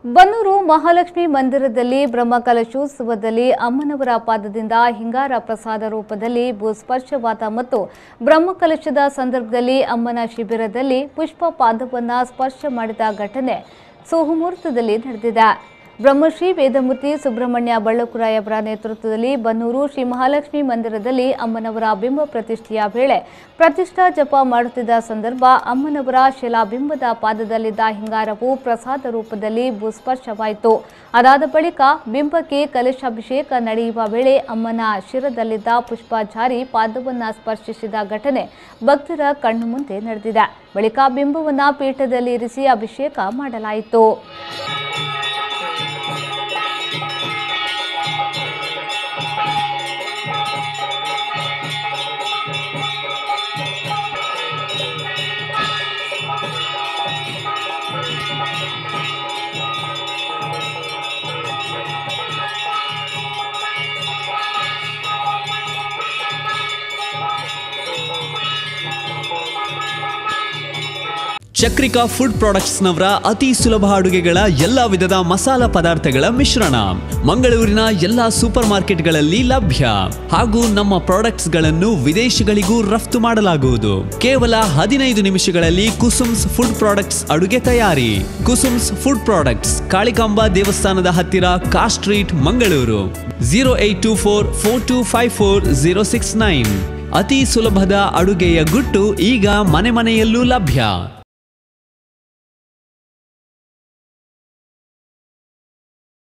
ಬನ್ನೂರು ಮಹಾಲಕ್ಷ್ಮಿ ಮಂದಿರದಲ್ಲಿ ಬ್ರಹ್ಮಕಲಶೋತ್ಸವದಲ್ಲಿ ಅಮ್ಮನವರ ಪಾದದಿಂದ ಹಿಂಗಾರ ಪ್ರಸಾದ ರೂಪದಲ್ಲಿ ಭೂಸ್ಪರ್ಶವಾದ ಮತ್ತು ಬ್ರಹ್ಮಕಲಶದ ಸಂದರ್ಭದಲ್ಲಿ ಅಮ್ಮನ ಶಿಬಿರದಲ್ಲಿ ಪುಷ್ಪ ಪಾದವನ್ನು ಸ್ಪರ್ಶ ಮಾಡಿದ ಘಟನೆ ಸುಮುಹೂರ್ತದಲ್ಲಿ ನಡೆದಿದೆ. ಬ್ರಹ್ಮಶ್ರೀ ವೇದಮೂರ್ತಿ ಸುಬ್ರಹ್ಮಣ್ಯ ಬಳ್ಳಕುರಾಯವರ ನೇತೃತ್ವದಲ್ಲಿ ಬನ್ನೂರು ಶ್ರೀ ಮಹಾಲಕ್ಷ್ಮಿ ಮಂದಿರದಲ್ಲಿ ಅಮ್ಮನವರ ಬಿಂಬ ಪ್ರತಿಷ್ಠೆಯ ವೇಳೆ ಪ್ರತಿಷ್ಠಾ ಜಪ ಮಾಡುತ್ತಿದ್ದ ಸಂದರ್ಭ ಅಮ್ಮನವರ ಶಿಲಾಬಿಂಬದ ಪಾದದಲ್ಲಿದ್ದ ಹಿಂಗಾರವು ಪ್ರಸಾದ ರೂಪದಲ್ಲಿ ಭೂಸ್ಪರ್ಶವಾಯಿತು. ಅದಾದ ಬಳಿಕ ಬಿಂಬಕ್ಕೆ ಕಲಶಾಭಿಷೇಕ ನಡೆಯುವ ವೇಳೆ ಅಮ್ಮನ ಶಿರದಲ್ಲಿದ್ದ ಪುಷ್ಪ ಜಾರಿ ಪಾದವನ್ನು ಸ್ಪರ್ಶಿಸಿದ ಘಟನೆ ಭಕ್ತರ ಕಣ್ಣು ಮುಂದೆ ನಡೆದಿದೆ. ಬಳಿಕ ಬಿಂಬವನ್ನು ಪೀಠದಲ್ಲಿ ಇರಿಸಿ ಅಭಿಷೇಕ ಮಾಡಲಾಯಿತು. ಚಕ್ರಿಕಾ ಫುಡ್ ಪ್ರಾಡಕ್ಟ್ಸ್ ನವರ ಅತಿ ಸುಲಭ ಅಡುಗೆಗಳ ಎಲ್ಲಾ ವಿಧದ ಮಸಾಲಾ ಪದಾರ್ಥಗಳ ಮಿಶ್ರಣ ಮಂಗಳೂರಿನ ಎಲ್ಲಾ ಸೂಪರ್ ಮಾರ್ಕೆಟ್ಗಳಲ್ಲಿ ಲಭ್ಯ ಹಾಗೂ ನಮ್ಮ ಪ್ರಾಡಕ್ಟ್ಸ್ ಗಳನ್ನು ವಿದೇಶಗಳಿಗೂ ರಫ್ತು ಮಾಡಲಾಗುವುದು. ಕೇವಲ 15 ನಿಮಿಷಗಳಲ್ಲಿ ಕುಸುಮ್ಸ್ ಫುಡ್ ಪ್ರಾಡಕ್ಟ್ಸ್ ಅಡುಗೆ ತಯಾರಿ. ಕುಸುಮ್ಸ್ ಫುಡ್ ಪ್ರಾಡಕ್ಟ್ಸ್, ಕಾಳಿಕಾಂಬಾ ದೇವಸ್ಥಾನದ ಹತ್ತಿರ ಕಾ ಸ್ಟ್ರೀಟ್, ಮಂಗಳೂರು. 08244254 069. ಅತಿ ಸುಲಭದ ಅಡುಗೆಯ ಗುಟ್ಟು ಈಗ ಮನೆ ಮನೆಯಲ್ಲೂ ಲಭ್ಯ.